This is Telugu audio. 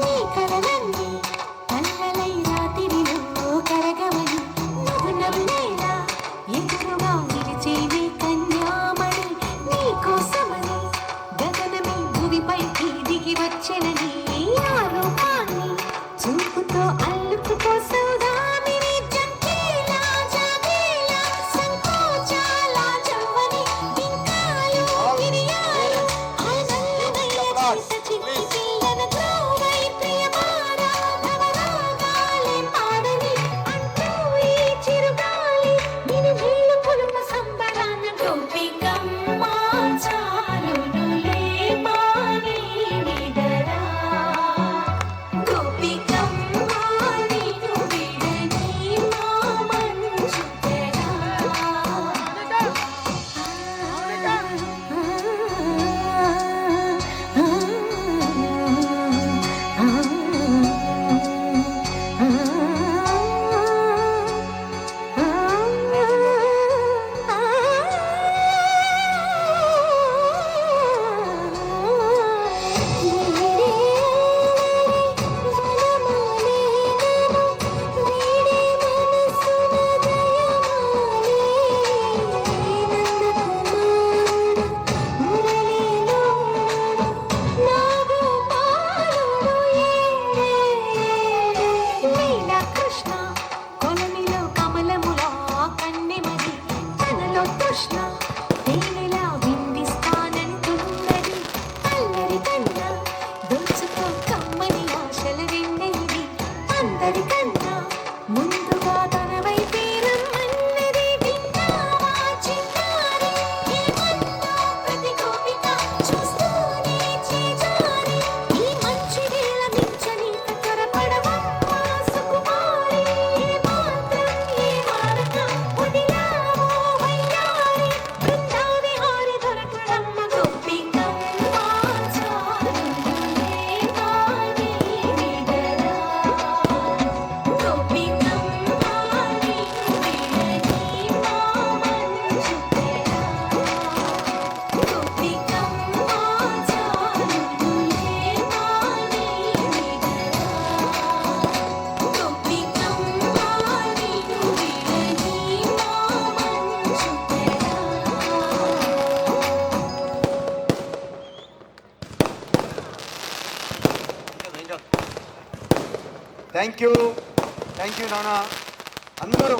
నీ కలలన్నీ కలలై రాత్రిలో కరగవని నువ్వు నవ్వేలా ఎదురుగా నిలిచేవి కన్యామణి నీ కోసమని గగనమే భూమిపైకి దిగి వచ్చెనని ఆ రూపాన్ని చూపుతో అల్లుకుపో సౌదామిని జంకేలా జాగేలా సంకోచాల జవ్వని బింకాలు విరియాలు ఆ నల్లనయ్య చిట్టి పిల్లన త్రోవై ప్రియమారా నవరాగాలే పాడని అంటూ ఈ చిరుగాలి నిన్ను నీళ్ళు పులుపు సంబరాన గోపికమ్మ చాలునులే మాని విడరా గోపికమ్మ నిన్ను విడని మా మంచు తెరా కృష్ణ కొలనిలో కమలములా కన్నెమది తనలో తృష్ణ తేనెలా విందిస్తానంటున్నది అల్లరి కన్నా దోచుకో కమ్మని ఆశల వెన్నెలిది అందరికన్నా ముందుగా తన వైపే రమ్మన్నది విన్నావా చిన్నారి ఏమన్నా ప్రతి గోపిక చూస్తూనే చేజారి ఈ మంచి వేళ మించని త్వరపడవమ్మ సుకుమారి ఏ మాత్రం ఏ మారక వదిలావో వయ్యారి బృందావిహారి దొరకడమ్మ గోపికమ్మ చాలునులే మాని విడరా గోపికమ్మ నిన్ను విడని మా మంచు తెరా గోపికమ్మ చాలునులే మాని విడరా గోపికమ్మ నిన్ను విడని మా మంచు తెరా థ్యాంక్ యూ నాన్న అందరూ